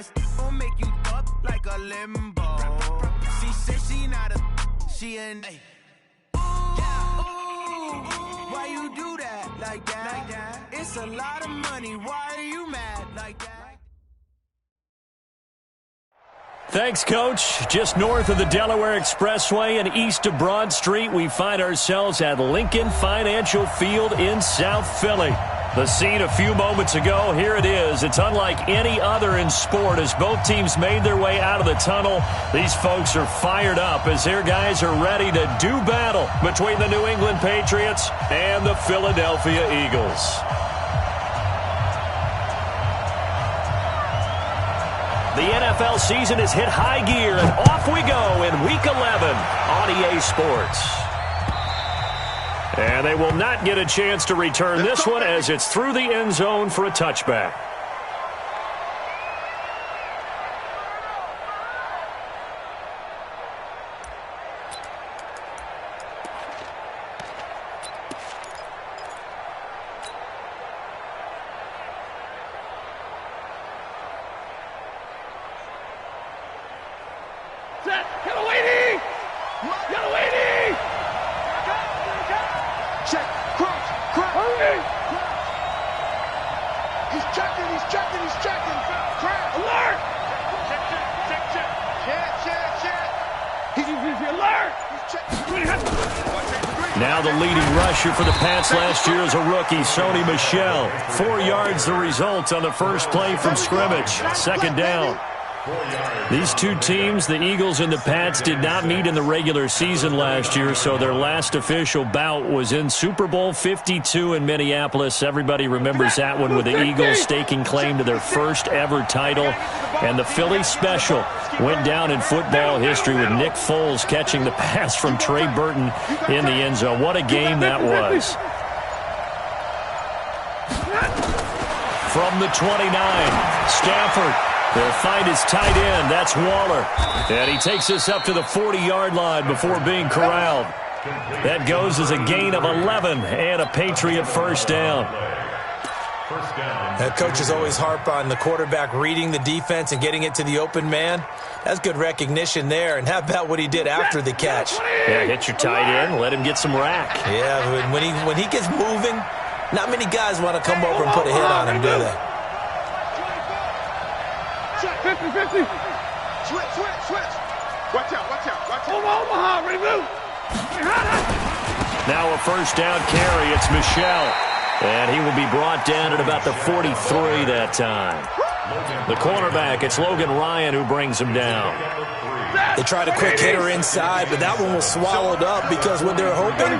Guess gon' make you up like a limbo. She said she not a, she an. Why you do that like that? It's a lot of money. Why are you mad like that? Thanks, Coach. Just north of the Delaware Expressway and east of Broad Street, we find ourselves at Lincoln Financial Field in South Philly. The scene a few moments ago, here it is. It's unlike any other in sport as both teams made their way out of the tunnel. These folks are fired up as their guys are ready to do battle between the New England Patriots and the Philadelphia Eagles. The NFL season has hit high gear, and off we go in Week 11 on EA Sports. And they will not get a chance to return this one as it's through the end zone for a touchback. Now the leading rusher for the Pats last year is a rookie, Sony Michel. 4 yards the result on the first play from scrimmage. Second down. These two teams, the Eagles and the Pats, did not meet in the regular season last year, so their last official bout was in Super Bowl 52 in Minneapolis. Everybody remembers that one with the Eagles staking claim to their first ever title. And the Philly special went down in football history with Nick Foles catching the pass from Trey Burton in the end zone. What a game that was. From the 29, Stafford. They'll find his tight end. That's Waller. And he takes us up to the 40-yard line before being corralled. That goes as a gain of 11 and a Patriot first down. Coaches always harp on the quarterback reading the defense and getting it to the open man. That's good recognition there. And how about what he did after the catch? Yeah, hit your tight end, let him get some rack. Yeah, when he gets moving, not many guys want to come over and put a hit on him, do they? 50-50. Switch. Watch out. Omaha, ready to move. Now a first down carry. It's Michel. And he will be brought down at about the 43 that time. The cornerback, it's Logan Ryan who brings him down. They tried a quick hitter inside, but that one was swallowed up because what they're hoping,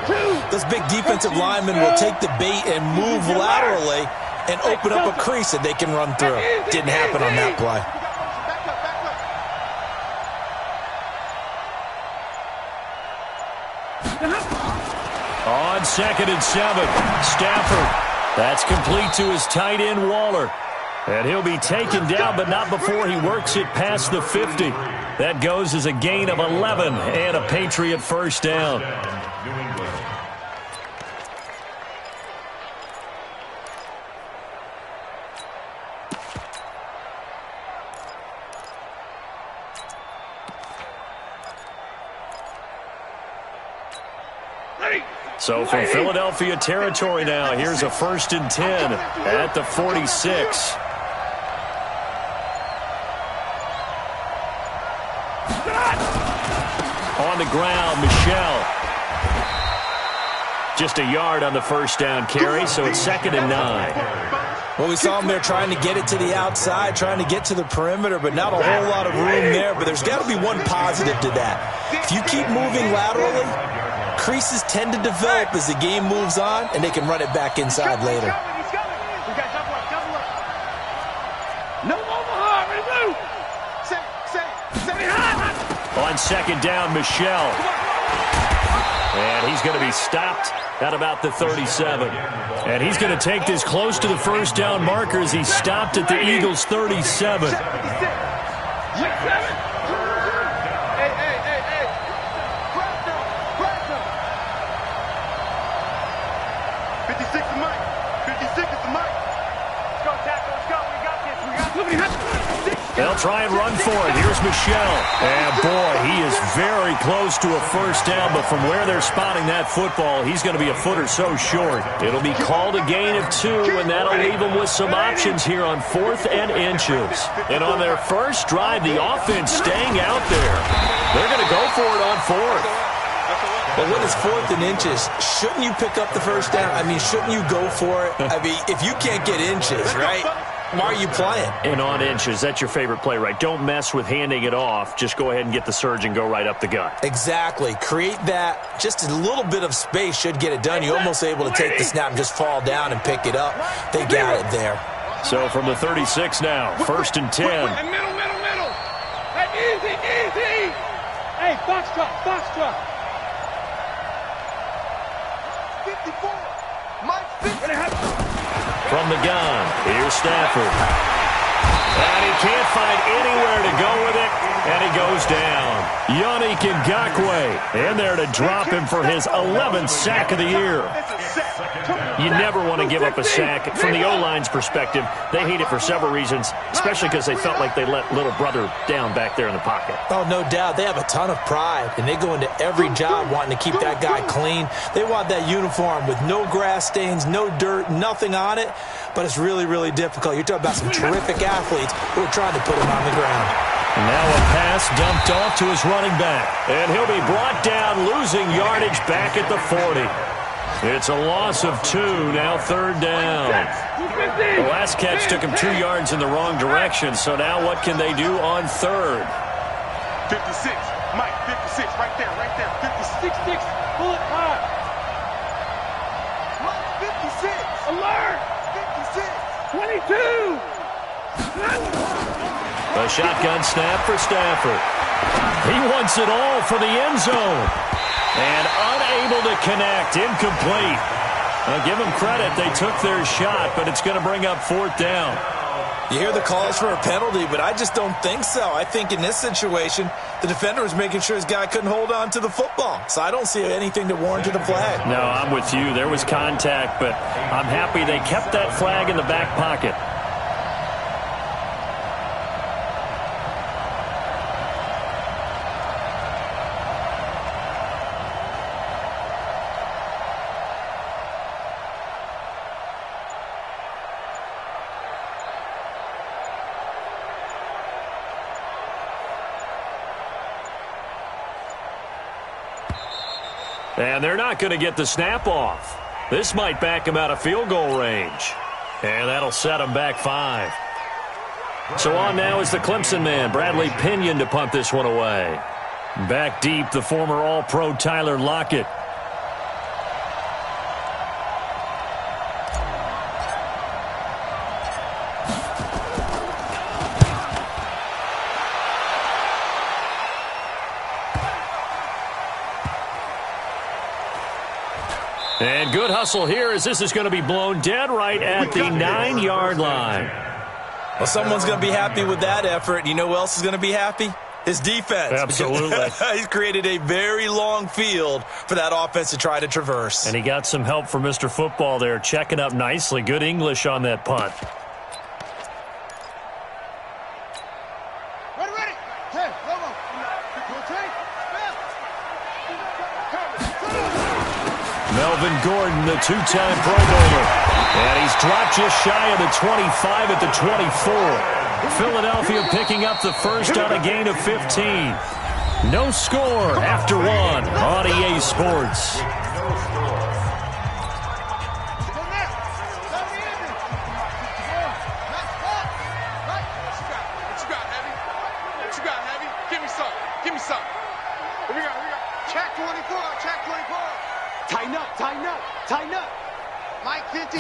those big defensive linemen will take the bait and move laterally and open up a crease that they can run through. Didn't happen on that play. On 2nd and 7, Stafford. That's complete to his tight end, Waller. And he'll be taken down, but not before he works it past the 50. That goes as a gain of 11 and a Patriot first down. So from Philadelphia territory now, here's a 1st and 10 at the 46. On the ground, Michel. Just a yard on the first down carry, so it's 2nd and 9. Well, we saw him there trying to get it to the outside, trying to get to the perimeter, but not a whole lot of room there. But there's got to be one positive to that. If you keep moving laterally, creases tend to develop as the game moves on, and they can run it back inside later. No Omaha, ready to move. On 2nd down, Michel. And he's going to be stopped at about the 37. And he's going to take this close to the first down marker as he's stopped at the Eagles' 37. They'll try and run for it. Here's Michel. And, boy, he is very close to a first down, but from where they're spotting that football, he's going to be a foot or so short. It'll be called a gain of 2, and that'll leave them with some options here on 4th and inches. And on their first drive, the offense staying out there. They're going to go for it on 4th. But when it's 4th and inches, shouldn't you pick up the first down? I mean, shouldn't you go for it? I mean, if you can't get inches, right, why are you playing? And on inches, that's your favorite play, right? Don't mess with handing it off. Just go ahead and get the surge and go right up the gut. Exactly. Create that. Just a little bit of space should get it done. You're almost able to take the snap and just fall down and pick it up. They got it there. So from the 36 now, 1st and 10. Middle. Hey, easy. Hey, box truck. 54. Mike 50. From the gun, here's Stafford. And he can't find anywhere to go with it, and he goes down. Yannick Ngakoue in there to drop him for his 11th sack of the year. You never want to give up a sack. From the O-line's perspective, they hate it for several reasons, especially because they felt like they let little brother down back there in the pocket. Oh, no doubt. They have a ton of pride, and they go into every job wanting to keep that guy clean. They want that uniform with no grass stains, no dirt, nothing on it, but it's really, really difficult. You're talking about some terrific athletes who are trying to put him on the ground. Now a pass dumped off to his running back, and he'll be brought down, losing yardage back at the 40. It's a loss of 2, now 3rd down. The last catch took him 2 yards in the wrong direction, so now what can they do on 3rd? 56, Mike, 56, right there, 56, pull it high. Mike 56. Alert! 56. 22! A shotgun snap for Stafford. He wants it all for the end zone. And unable to connect, incomplete. Now give them credit, they took their shot, but it's going to bring up 4th down. You hear the calls for a penalty, but I just don't think so. I think in this situation, the defender was making sure his guy couldn't hold on to the football. So I don't see anything that warranted a flag. No, I'm with you. There was contact, but I'm happy they kept that flag in the back pocket. And they're not going to get the snap off. This might back him out of field goal range. And that'll set him back 5. So on now is the Clemson man, Bradley Pinion, to punt this one away. Back deep, the former All-Pro Tyler Lockett. And good hustle here as this is going to be blown dead right at the 9-yard line. Well, someone's going to be happy with that effort. You know who else is going to be happy? His defense. Absolutely. He's created a very long field for that offense to try to traverse. And he got some help from Mr. Football there, checking up nicely. Good English on that punt. Ready. Hey, come on. Melvin Gordon, the 2-time Pro Bowler. And he's dropped just shy of the 25 at the 24. Philadelphia picking up the first on a gain of 15. No score after 1 on EA Sports. Tighten up. Mike 52.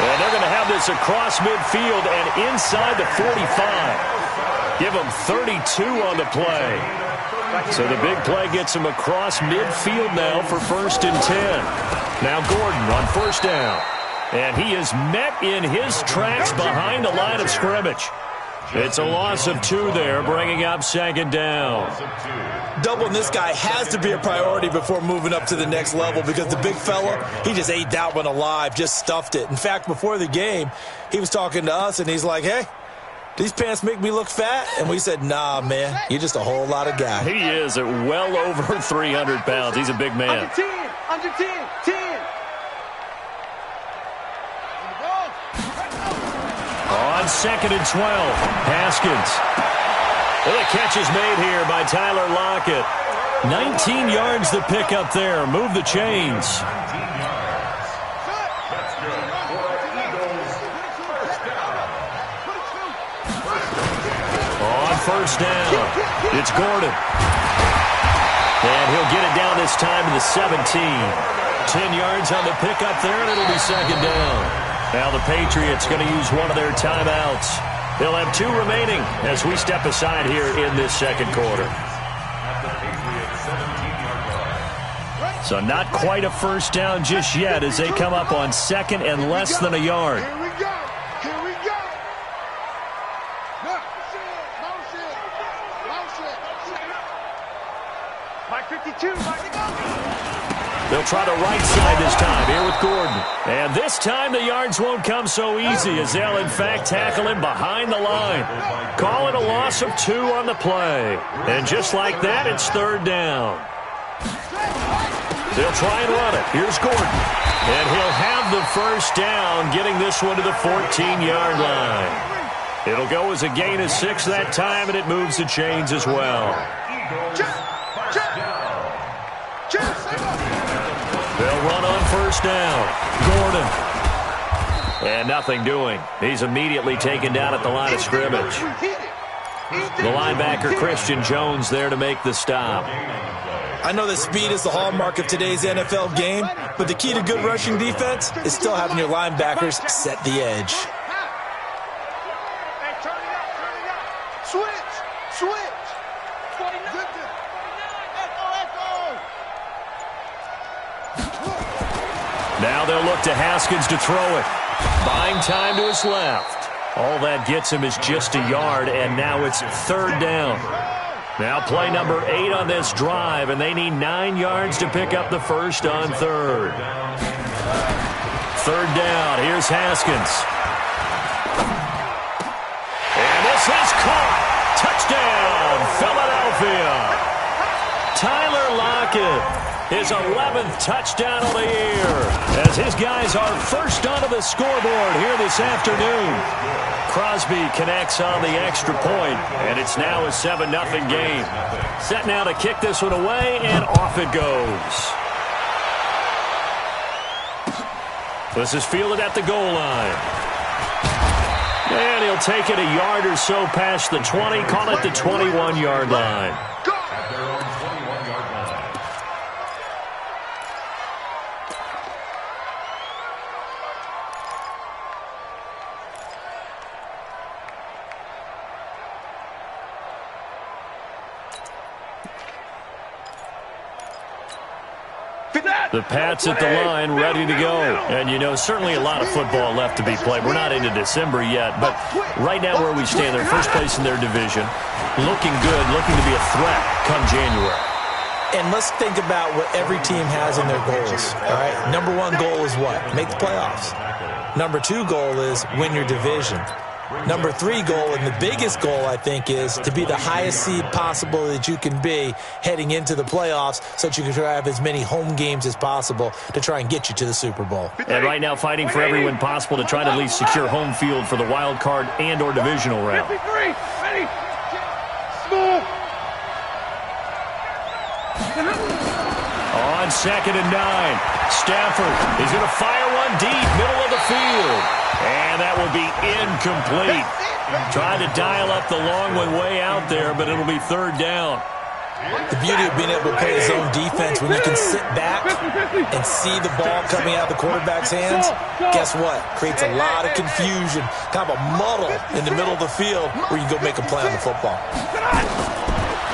And they're going to have this across midfield and inside the 45. Give them 32 on the play. So the big play gets him across midfield now for 1st and 10. Now Gordon on 1st down. And he is met in his tracks behind the line of scrimmage. It's a loss of 2 there, bringing up second down. Doubling this guy has to be a priority before moving up to the next level because the big fella, he just ate that one alive, just stuffed it. In fact, before the game, he was talking to us, and he's like, hey, these pants make me look fat? And we said, nah, man, you're just a whole lot of guy. He is at well over 300 pounds. He's a big man. Under 10, under 10, 10. On 2nd and 12, Haskins. Well, the catch is made here by Tyler Lockett. 19 yards to pick up there. Move the chains. On first down, it's Gordon. And he'll get it down this time to the 17. 10 yards on the pickup there, and it'll be second down. Now the Patriots going to use one of their timeouts. They'll have 2 remaining as we step aside here in this second quarter. So not quite a first down just yet as they come up on 2nd and less than a yard. Here we go. Here we go. Mike 52, Mike, go. They'll try the right side this time here with Gordon. And this time the yards won't come so easy as they'll, in fact, tackle him behind the line. Call it a loss of 2 on the play. And just like that, it's third down. They'll try and run it. Here's Gordon. And he'll have the first down, getting this one to the 14-yard line. It'll go as a gain of 6 that time, and it moves the chains as well. They'll run on first down. Gordon. And nothing doing. He's immediately taken down at the line of scrimmage. The linebacker, Christian Jones, there to make the stop. I know that speed is the hallmark of today's NFL game, but the key to good rushing defense is still having your linebackers set the edge. Switch. Now they'll look to Haskins to throw it. Buying time to his left. All that gets him is just a yard, and now it's third down. Now play number 8 on this drive, and they need 9 yards to pick up the first on third. Third down. Here's Haskins. And this is caught. Touchdown, Philadelphia. Tyler Lockett. His 11th touchdown of the year as his guys are first onto the scoreboard here this afternoon. Crosby connects on the extra point, and it's now a 7-0 game. Set now to kick this one away, and off it goes. This is fielded at the goal line. And he'll take it a yard or so past the 20, call it the 21-yard line. The Pats at the line, ready to go. And, you know, certainly a lot of football left to be played. We're not into December yet, but right now where we stand, they're first place in their division. Looking good, looking to be a threat come January. And let's think about what every team has in their goals, all right? Number 1 goal is what? Make the playoffs. Number 2 goal is win your division. Number 3 goal, and the biggest goal, I think, is to be the highest seed possible that you can be heading into the playoffs so that you can have as many home games as possible to try and get you to the Super Bowl. And right now fighting for every win possible to try to at least secure home field for the wild card and or divisional round. 53, ready, small. On 2nd and 9, Stafford is going to fire one deep, middle of the field. And that will be incomplete. Trying to dial up the long one way out there, but it'll be third down. The beauty of being able to play zone defense when you can sit back and see the ball coming out of the quarterback's hands, guess what? Creates a lot of confusion, kind of a muddle in the middle of the field where you can go make a play on the football.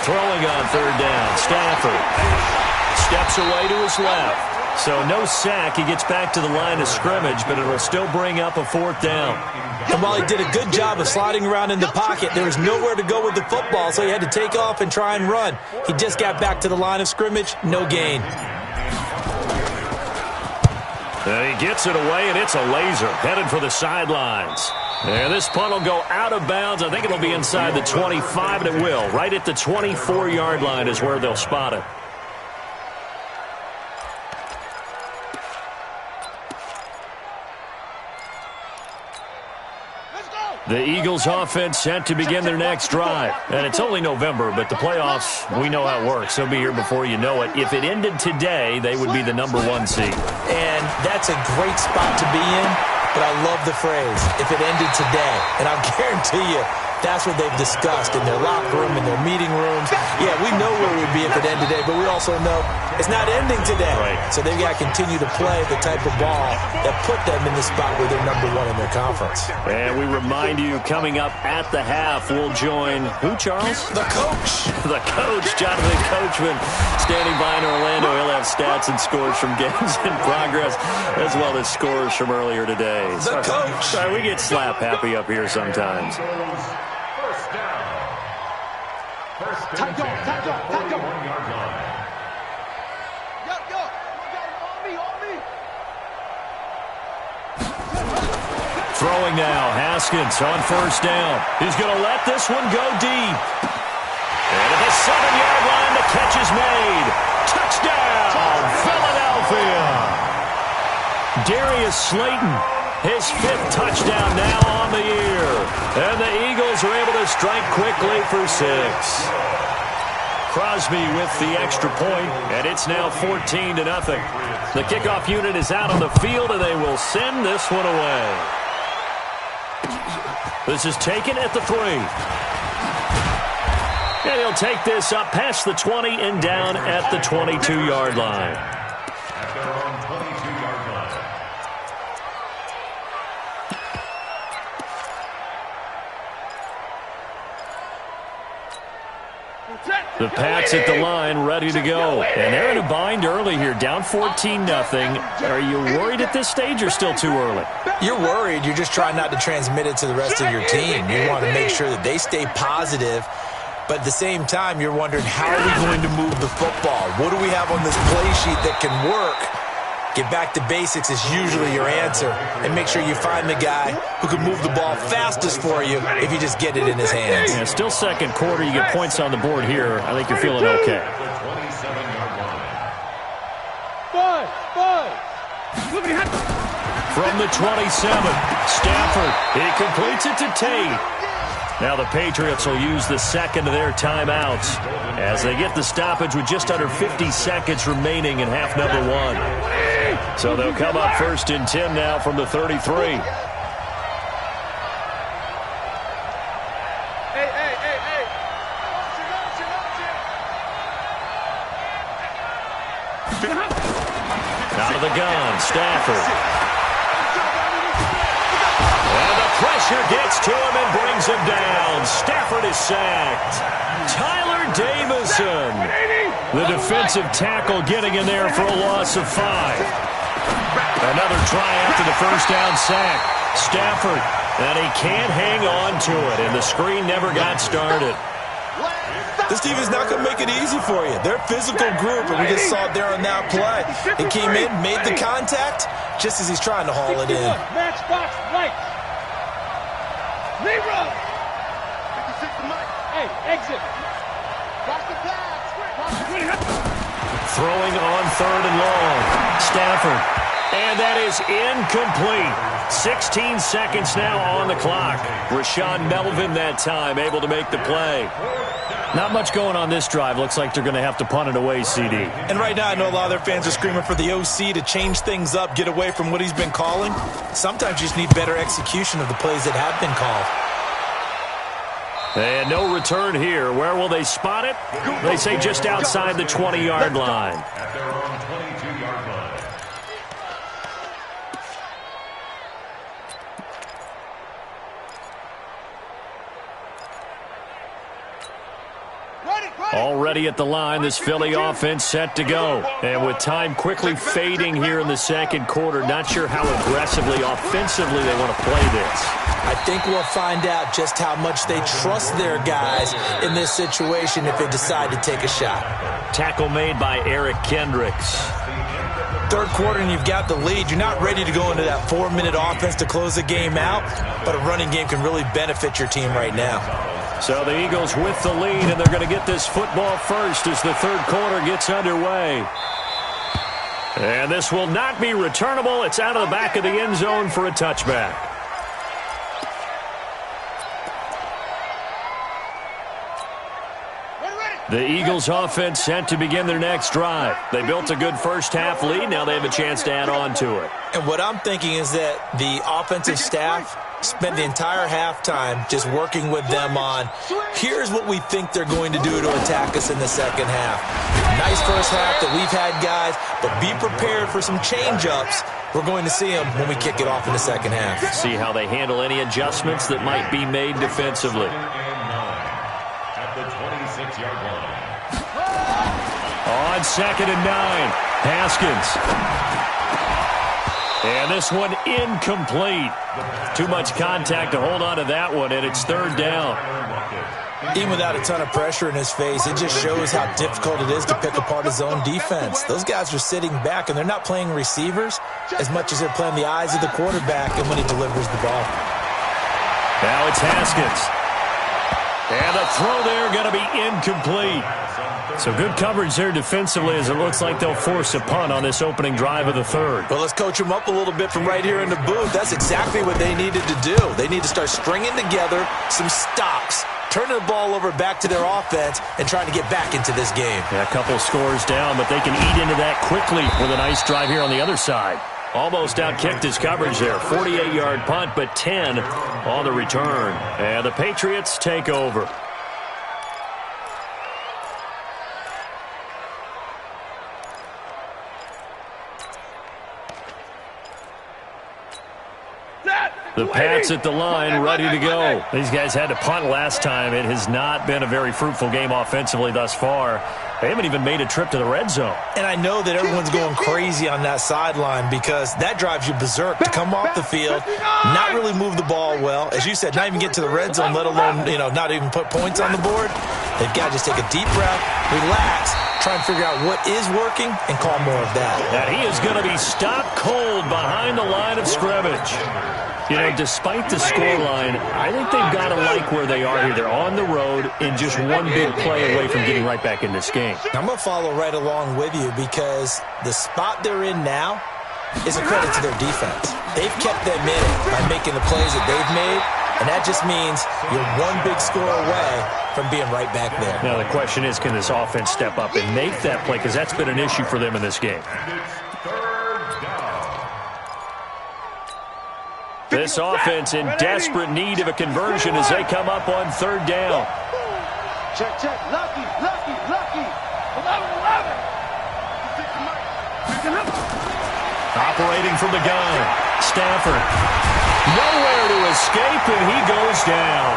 Throwing on third down, Stafford steps away to his left. So no sack. He gets back to the line of scrimmage, but it'll still bring up a 4th down. And while he did a good job of sliding around in the pocket, there was nowhere to go with the football, so he had to take off and try and run. He just got back to the line of scrimmage, no gain. And he gets it away, and it's a laser headed for the sidelines. And this punt will go out of bounds. I think it'll be inside the 25, and it will. Right at the 24-yard line is where they'll spot it. The Eagles offense set to begin their next drive. And it's only November, but the playoffs, we know how it works. They'll be here before you know it. If it ended today, they would be the #1 seed. And that's a great spot to be in, but I love the phrase, if it ended today. And I'll guarantee you, that's what they've discussed in their locker room, in their meeting rooms. Yeah, we know where we'd be if it ended today, but we also know it's not ending today. Right. So they've got to continue to play the type of ball that put them in the spot where they're #1 in their conference. And we remind you, coming up at the half, we'll join who, Charles? The coach. The coach, Jonathan Coachman, standing by in Orlando. He'll have stats and scores from games in progress, as well as scores from earlier today. The coach. Sorry, we get slap happy up here sometimes. Tight dog. Yo, on me. Throwing now, Haskins on 1st down. He's going to let this one go deep. And at the 7-yard line, the catch is made. Touchdown, Philadelphia. Darius Slayton, his 5th touchdown now on the year. And the Eagles are able to strike quickly for 6. Crosby with the extra point, and it's now 14-0. The kickoff unit is out on the field, and they will send this one away. This is taken at the 3. And he'll take this up past the 20 and down at the 22-yard line. The Pats at the line, ready to go. And they're in a bind early here, down 14-0. Are you worried at this stage or still too early? You're worried. You're just trying not to transmit it to the rest of your team. You want to make sure that they stay positive. But at the same time, you're wondering, how are we going to move the football? What do we have on this play sheet that can work? Get back to basics is usually your answer. And make sure you find the guy who can move the ball fastest for you if you just get it in his hands. Yeah, still 2nd quarter. You get points on the board here. I think you're feeling okay. From the 27, Stafford. He completes it to Tate. Now the Patriots will use the 2nd of their timeouts as they get the stoppage with just under 50 seconds remaining in half #1. So they'll come up 1st and 10 now from the 33. Hey. Out of the gun, Stafford. And the pressure gets to him and brings him down. Stafford is sacked. Tyler Davison, the defensive tackle, getting in there for a loss of 5. Another try after the 1st down sack. Stafford, and he can't hang on to it, and the screen never got started. This team is not going to make it easy for you. They're a physical group, and we just saw it there on that play. He came in, made the contact, just as he's trying to haul it in. Matchbox right. Leroy. Hey, exit. Watch the pass. Throwing on 3rd and long. Stafford. And that is incomplete. 16 seconds now on the clock. Rashawn Melvin that time able to make the play. Not much going on this drive. Looks like they're going to have to punt it away, CD. And right now I know a lot of their fans are screaming for the OC to change things up, get away from what he's been calling. Sometimes you just need better execution of the plays that have been called. And no return here. Where will they spot it? They say just outside the 20-yard line. At their own 22-yard line. Already at the line, this Philly offense set to go. And with time quickly fading here in the second quarter, not sure how aggressively, offensively they want to play this. I think we'll find out just how much they trust their guys in this situation if they decide to take a shot. Tackle made by Eric Kendricks. Third quarter and you've got the lead. You're not ready to go into that 4-minute offense to close the game out, but a running game can really benefit your team right now. So the Eagles with the lead, and they're going to get this football first as the third quarter gets underway. And this will not be returnable. It's out of the back of the end zone for a touchback. The Eagles offense set to begin their next drive. They built a good first half lead. Now they have a chance to add on to it. And what I'm thinking is that the offensive staff spent the entire halftime just working with them on, here's what we think they're going to do to attack us in the second half. Nice first half that we've had, guys, but be prepared for some change-ups. We're going to see them when we kick it off in the second half. See how they handle any adjustments that might be made defensively. On 2nd and 9, Haskins. And this one incomplete. Too much contact to hold on to that one, and it's third down. Even without a ton of pressure in his face, it just shows how difficult it is to pick apart his own defense. Those guys are sitting back, and they're not playing receivers as much as they're playing the eyes of the quarterback and when he delivers the ball. Now it's Haskins. And the throw there going to be incomplete. So good coverage there defensively as it looks like they'll force a punt on this opening drive of the third. Well, let's coach them up a little bit from right here in the booth. That's exactly what they needed to do. They need to start stringing together some stops, turning the ball over back to their offense, and trying to get back into this game. Yeah, a couple scores down, but they can eat into that quickly with a nice drive here on the other side. Almost outkicked his coverage there. 48-yard punt, but 10 on the return. And the Patriots take over. The Pats at the line, ready to go. These guys had to punt last time. It has not been a very fruitful game offensively thus far. They haven't even made a trip to the red zone. And I know that everyone's going crazy on that sideline because that drives you berserk to come off the field, not really move the ball well. As you said, not even get to the red zone, let alone, not even put points on the board. They've got to just take a deep breath, relax, try and figure out what is working, and call more of that. And he is going to be stopped cold behind the line of scrimmage. Despite the scoreline, I think they've got to like where they are here. They're on the road and just one big play away from getting right back in this game. I'm going to follow right along with you because the spot they're in now is a credit to their defense. They've kept them in it by making the plays that they've made, and that just means you're one big score away from being right back there. Now the question is, can this offense step up and make that play? Because that's been an issue for them in this game. This offense in desperate need of a conversion as they come up on third down. Check. Lucky. 11. Operating from the gun, Stafford. Nowhere to escape, and he goes down.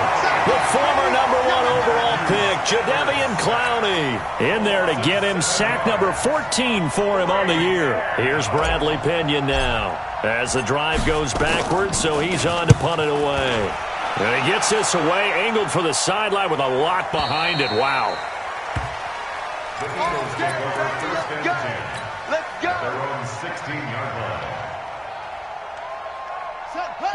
The former #1 overall pick, Jadeveon Clowney, in there to get him. Sack number 14 for him on the year. Here's Bradley Pinion now as the drive goes backwards, so he's on to punt it away. And he gets this away, angled for the sideline with a lot behind it. Wow. Let's go. Their own 16-yard line.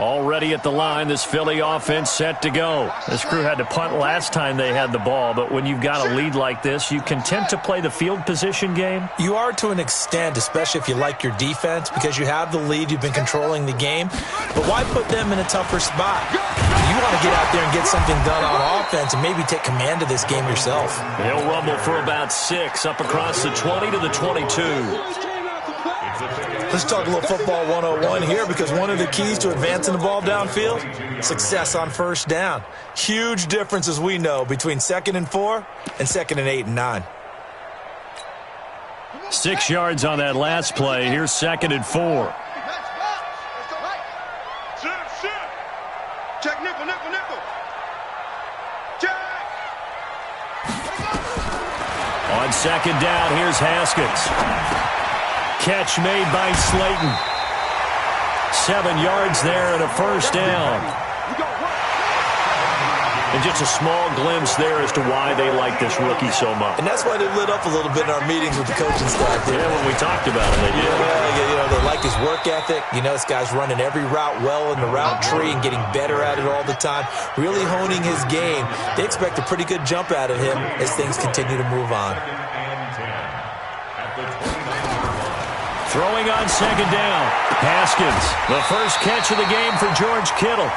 Already at the line, this Philly offense set to go. This crew had to punt last time they had the ball, but when you've got a lead like this, you content to play the field position game? You are to an extent, especially if you like your defense, because you have the lead, you've been controlling the game. But why put them in a tougher spot? You want to get out there and get something done on offense and maybe take command of this game yourself. He'll rumble for about 6, up across the 20 to the 22. Let's talk a little football 101 here because one of the keys to advancing the ball downfield, success on first down. Huge difference, as we know, between 2nd and 4 and 2nd and 8 and 9. 6 yards on that last play. Here's 2nd and 4. Check nickel. Check. second down. Here's Haskins. Catch made by Slayton. 7 yards there and a first down. And just a small glimpse there as to why they like this rookie so much. And that's why they lit up a little bit in our meetings with the coaching staff. Yeah, when we talked about it, they did. Yeah, they like his work ethic. This guy's running every route well in the route tree and getting better at it all the time, really honing his game. They expect a pretty good jump out of him as things continue to move on. Throwing on second down. Haskins, the first catch of the game for George Kittle.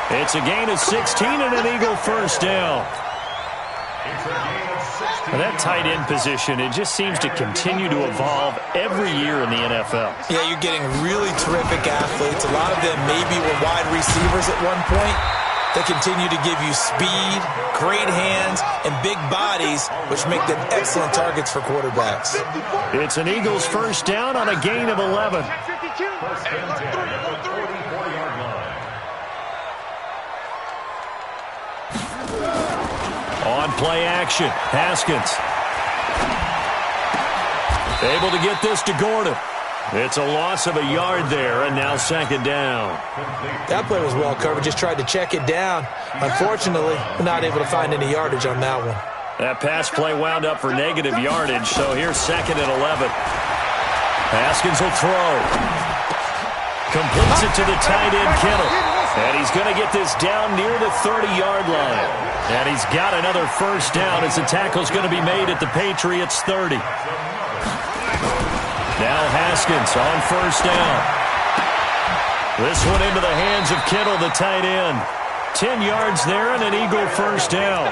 It's a gain of 16 and an Eagle first down. That tight end position, it just seems to continue to evolve every year in the NFL. Yeah, you're getting really terrific athletes. A lot of them maybe were wide receivers at one point. They continue to give you speed, great hands, and big bodies, which make them excellent targets for quarterbacks. It's an Eagles first down on a gain of 11. On play action, Haskins. Able to get this to Gordon. It's a loss of a yard there, and now second down. That play was well covered. Just tried to check it down. Unfortunately, we're not able to find any yardage on that one. That pass play wound up for negative yardage, so here's second and 11. Haskins will throw. Completes it to the tight end, Kittle. And he's going to get this down near the 30-yard line. And he's got another first down as the tackle's going to be made at the Patriots' 30. Now Haskins on first down. This one into the hands of Kittle, the tight end. 10 yards there and an Eagle first down.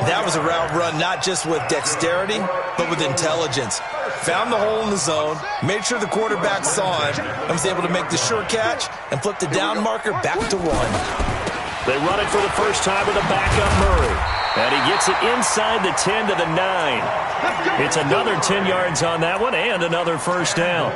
That was a route run not just with dexterity, but with intelligence. Found the hole in the zone, made sure the quarterback saw him, and was able to make the sure catch and flip the down marker back to 1. They run it for the first time with a backup Murray. And he gets it inside the 10 to the 9. It's another 10 yards on that one and another first down.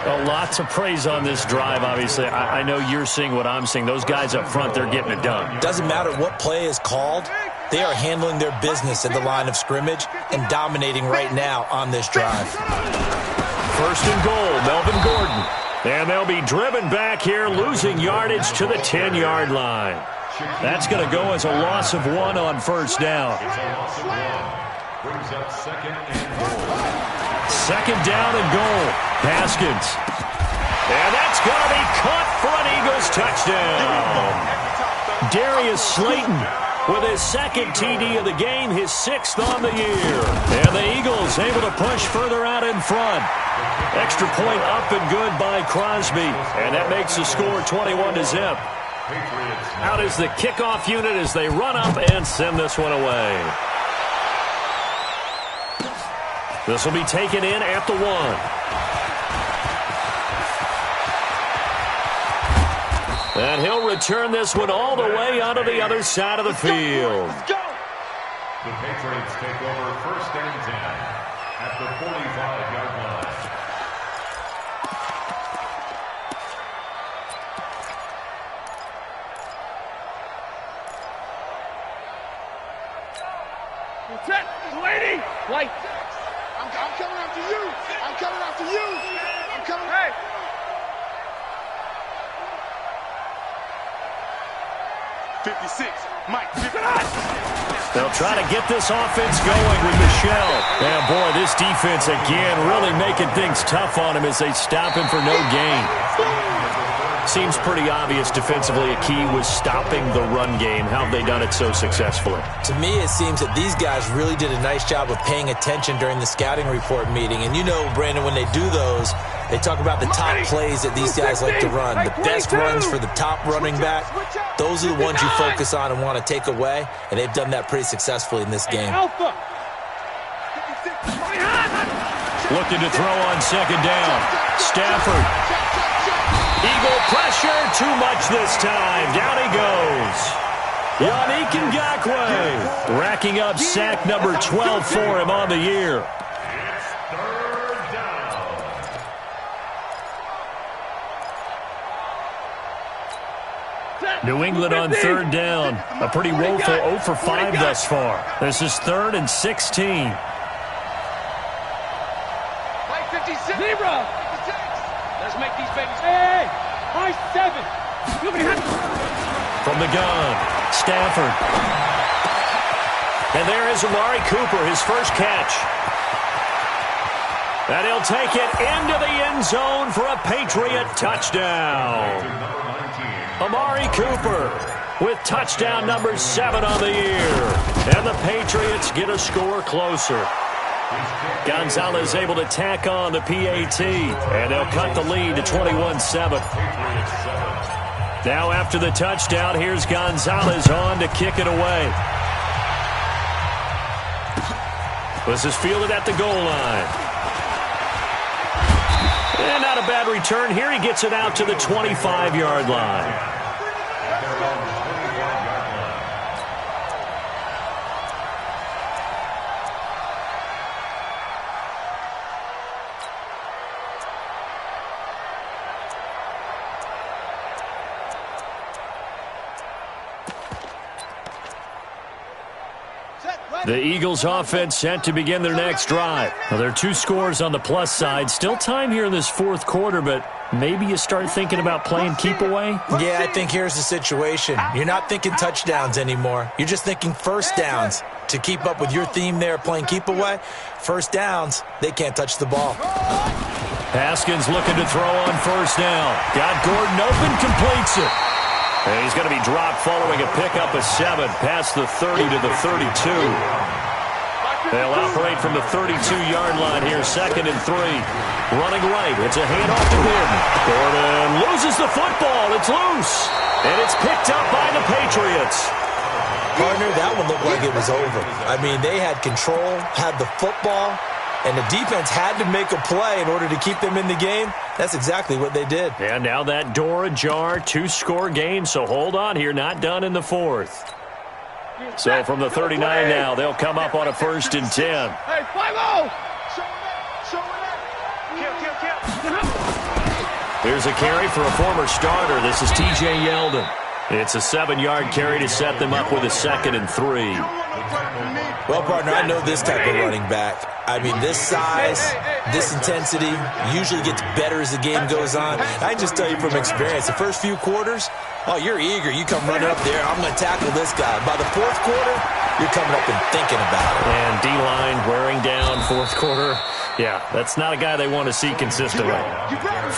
Well, lots of praise on this drive, obviously. I know you're seeing what I'm seeing. Those guys up front, they're getting it done. Doesn't matter what play is called. They are handling their business at the line of scrimmage and dominating right now on this drive. First and goal, Melvin Gordon. And they'll be driven back here, losing yardage to the 10-yard line. That's going to go as a loss of 1 on first down. Second down and goal. Haskins. And that's going to be caught for an Eagles touchdown. Darius Slayton with his second TD of the game, his 6th on the year. And the Eagles able to push further out in front. Extra point up and good by Crosby. And that makes the score 21-0. Out is the kickoff unit as they run up and send this one away. This will be taken in at the 1. And he'll return this one all the way onto the other side of the field. The Patriots take over first and 10 at the 45-yard line. Lady, white. I'm coming after you. I'm coming after you. I'm coming. Hey. Mike, 56. They'll try to get this offense going with Michelle. And boy, this defense again really making things tough on him as they stop him for no gain. Seems pretty obvious defensively a key was stopping the run game. How have they done it so successfully? To me, it seems that these guys really did a nice job of paying attention during the scouting report meeting. And you know, Brandon, when they do those, they talk about the top plays that these guys like to run. The best runs for the top running back, those are the ones you focus on and want to take away. And they've done that pretty successfully in this game. Looking to throw on second down. Stafford. Eagle pressure, too much this time. Down he goes. Yannick Ngakoue racking up sack number 12 for him on the year. New England on third down. A pretty woeful 0 for 5 thus far. This is 3rd and 16. make these babies. Hey, high 7. From the gun, Stafford. And there is Amari Cooper, his first catch. And he'll take it into the end zone for a Patriot touchdown. Amari Cooper with touchdown number 7 on the year. And the Patriots get a score closer. Gonzalez able to tack on the PAT, and they'll cut the lead to 21-7. Now after the touchdown, here's Gonzalez on to kick it away. This is fielded at the goal line. And not a bad return here. He gets it out to the 25-yard line. The Eagles offense set to begin their next drive. Well, there are 2 scores on the plus side. Still time here in this fourth quarter, but maybe you start thinking about playing keep away? Yeah, I think here's the situation. You're not thinking touchdowns anymore. You're just thinking first downs. To keep up with your theme there, playing keep away, first downs, they can't touch the ball. Haskins looking to throw on first down. Got Gordon open, completes it. And he's going to be dropped following a pickup of 7 past the 30 to the 32. They'll operate from the 32-yard line here, 2nd and 3. Running right, it's a handoff to Gordon. Gordon loses the football. It's loose. And it's picked up by the Patriots. Partner, that one looked like it was over. I mean, they had control, had the football, and the defense had to make a play in order to keep them in the game. That's exactly what they did. And now that door ajar, 2-score game, so hold on here, not done in the fourth. So from the 39 now, they'll come up on a 1st and 10. Hey, 5-0! Here's a carry for a former starter. This is T.J. Yeldon. It's a 7-yard carry to set them up with a 2nd and 3. Well, partner, I know this type of running back. I mean, this size, this intensity usually gets better as the game goes on. I can just tell you from experience, the first few quarters, oh, you're eager. You come running up there, I'm going to tackle this guy. By the fourth quarter, you're coming up and thinking about it. And D-line wearing down fourth quarter. Yeah, that's not a guy they want to see consistently.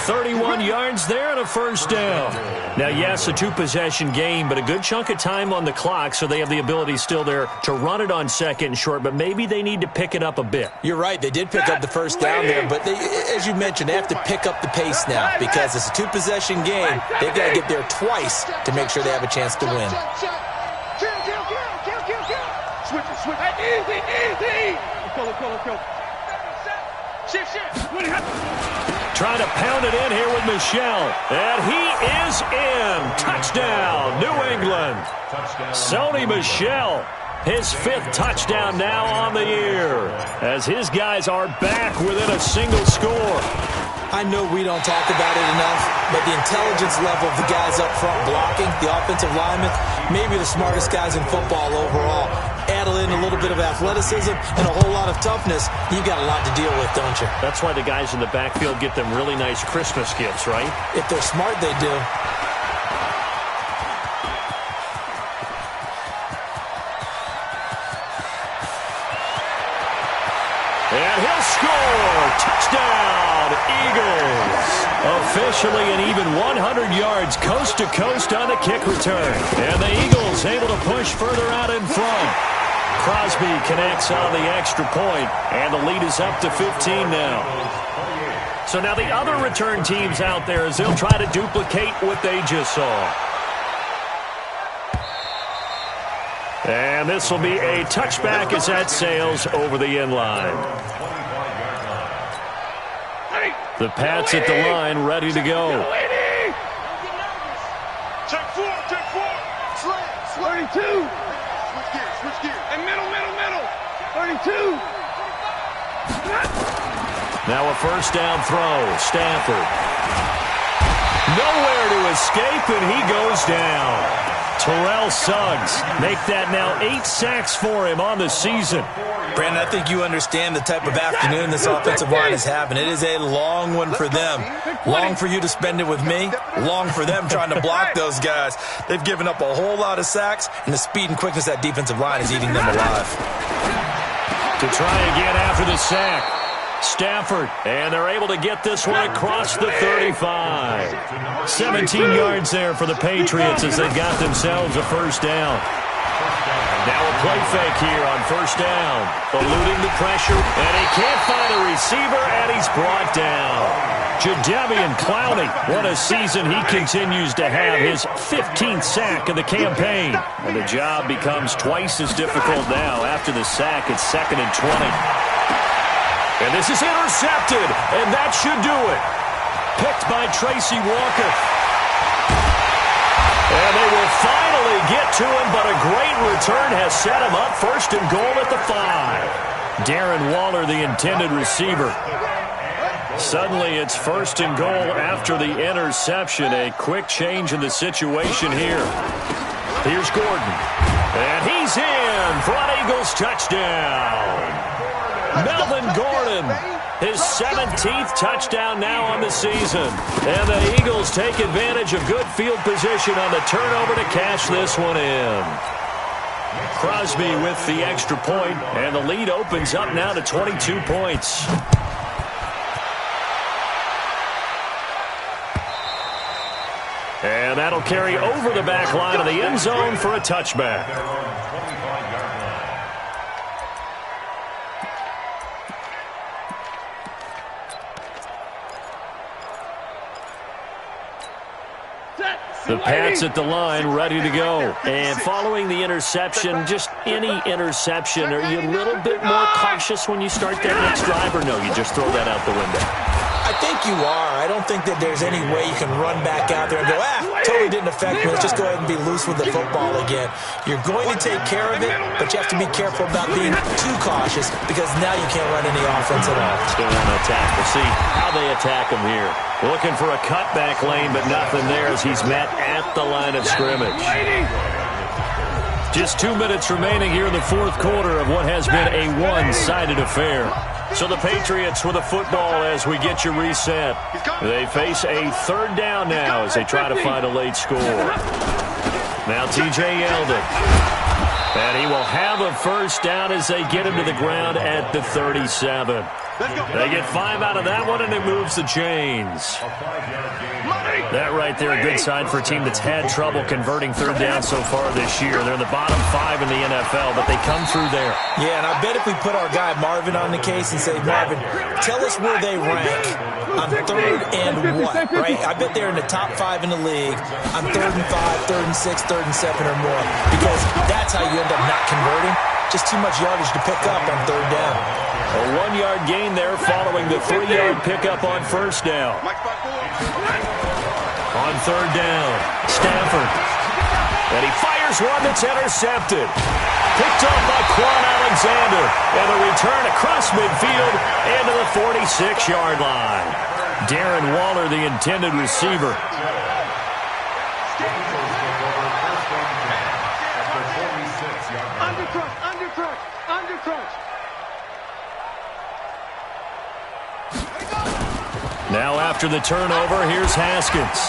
31 yards there and a first down. Now, yes, a 2-possession game, but a good chunk of time on the clock, so they have the ability still there to run it on 2nd and short, but maybe they need to pick it up a bit. You're right. They did pick up the first down there, but they, as you mentioned, they have to pick up the pace now because it's a 2-possession game. They've got to get there twice to make sure they have a chance to win. Switch. Easy. Kill. Shift. Trying to pound it in here with Michel. And he is in. Touchdown, New England. Sony Michel, his 5th touchdown now on the year, as his guys are back within a single score. I know we don't talk about it enough, but the intelligence level of the guys up front blocking, the offensive linemen, maybe the smartest guys in football overall. Add in a little bit of athleticism and a whole lot of toughness, you've got a lot to deal with, don't you? That's why the guys in the backfield get them really nice Christmas gifts, right? If they're smart, they do. And he'll score! Touchdown, Eagles! Officially an even 100 yards coast to coast on the kick return. And the Eagles able to push further out in front. Crosby connects on the extra point, and the lead is up to 15 now. So now the other return teams out there as they'll try to duplicate what they just saw. And this will be a touchback as that sails over the end line. The Pats at the line, ready to go. Check 4. 32. Switch gear. And middle. 32. Now a first down throw. Stafford. Nowhere to escape, and he goes down. Terrell Suggs make that now 8 sacks for him on the season. Brandon, I think you understand the type of afternoon this offensive line is having. It is a long one for them. Long for you to spend it with me. Long for them trying to block those guys. They've given up a whole lot of sacks, and the speed and quickness of that defensive line is eating them alive. To try again after the sack. Stafford, and they're able to get this one across the 35. 17 yards there for the Patriots as they got themselves a first down. Now a play fake here on first down. Eluding the pressure, and he can't find a receiver, and he's brought down. Jadeveon Clowney, what a season he continues to have, his 15th sack of the campaign. And the job becomes twice as difficult now. After the sack, it's 2nd and 20. And this is intercepted, and that should do it. Picked by Tracy Walker. And they will finally get to him, but a great return has set him up 1st and goal at the 5. Darren Waller, the intended receiver. Suddenly it's 1st and goal after the interception. A quick change in the situation here. Here's Gordon. And he's in for an Eagles touchdown. Melvin Gordon, his 17th touchdown now on the season. And the Eagles take advantage of good field position on the turnover to cash this one in. Crosby with the extra point, and the lead opens up now to 22 points. And that'll carry over the back line of the end zone for a touchback. The Pats at the line, ready to go. And following the interception, just any interception, are you a little bit more cautious when you start that next drive, or no, you just throw that out the window? I think you are. I don't think that there's any way you can run back out there and go, totally didn't affect me. Let's just go ahead and be loose with the football again. You're going to take care of it, but you have to be careful about being too cautious because now you can't run any offense at all. Still want to attack. We'll see how they attack him here. Looking for a cutback lane, but nothing there as he's met at the line of scrimmage. Just 2 minutes remaining here in the 4th quarter of what has been a one-sided affair. So the Patriots with the football as we get you reset. They face a 3rd down now as they try to find a late score. Now T.J. Yeldon. And he will have a first down as they get him to the ground at the 37. They get 5 out of that one, and it moves the chains. That right there, a good sign for a team that's had trouble converting 3rd down so far this year. They're in the bottom 5 in the NFL, but they come through there. Yeah, and I bet if we put our guy Marvin on the case and say, Marvin, tell us where they rank on 3rd and what, right? I bet they're in the top 5 in the league on 3rd and 5, 3rd and 6, 3rd and 7 or more, because that's how you end up not converting. Just too much yardage to pick up on 3rd down. A 1-yard gain there following the 3-yard pickup on 1st down. On 3rd down, Stafford. And he fires one that's intercepted. Picked off by Quan Alexander. And a return across midfield into the 46-yard line. Darren Waller, the intended receiver. Now after the turnover, here's Haskins.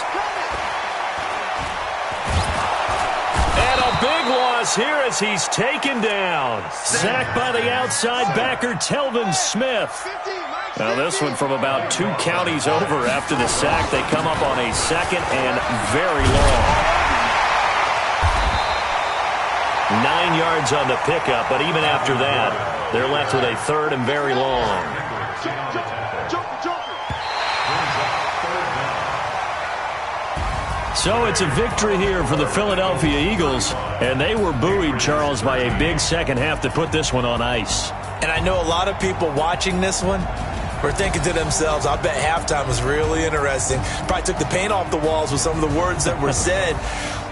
And a big loss here as he's taken down. Sacked by the outside backer, Telvin Smith. Now this one from about 2 counties over after the sack. They come up on a 2nd and very long. 9 yards on the pickup, but even after that, they're left with a 3rd and very long. So it's a victory here for the Philadelphia Eagles, and they were buoyed, Charles, by a big second half to put this one on ice. And I know a lot of people watching this one were thinking to themselves, I bet halftime was really interesting. Probably took the paint off the walls with some of the words that were said.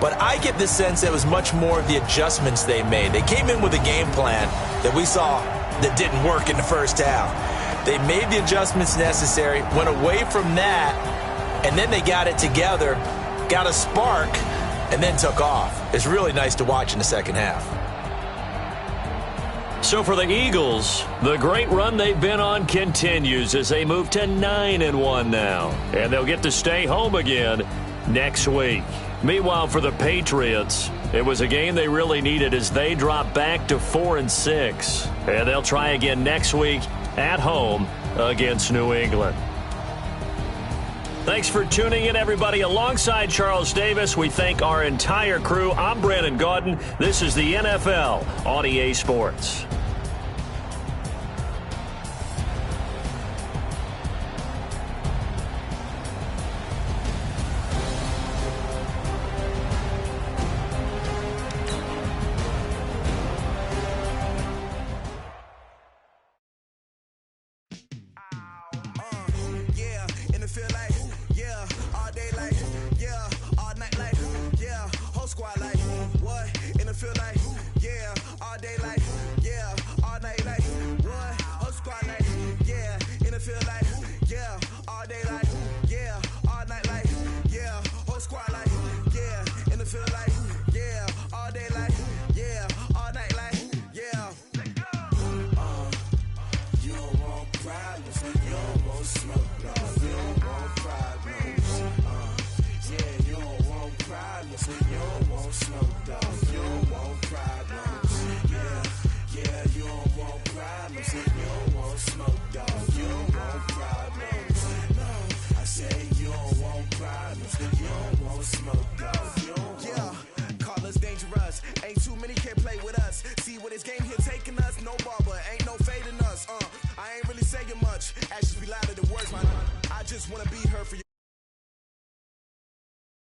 But I get the sense that it was much more of the adjustments they made. They came in with a game plan that we saw that didn't work in the first half. They made the adjustments necessary, went away from that, and then they got it together, got a spark, and then took off. It's really nice to watch in the second half. So for the Eagles, the great run they've been on continues as they move to 9-1 now. And they'll get to stay home again next week. Meanwhile, for the Patriots, it was a game they really needed as they drop back to 4-6. And they'll try again next week at home against New England. Thanks for tuning in, everybody. Alongside Charles Davis, we thank our entire crew. I'm Brandon Gaudin. This is the NFL on EA Sports. I ain't really saying much. Actions be louder than words, man. I just wanna be heard for you.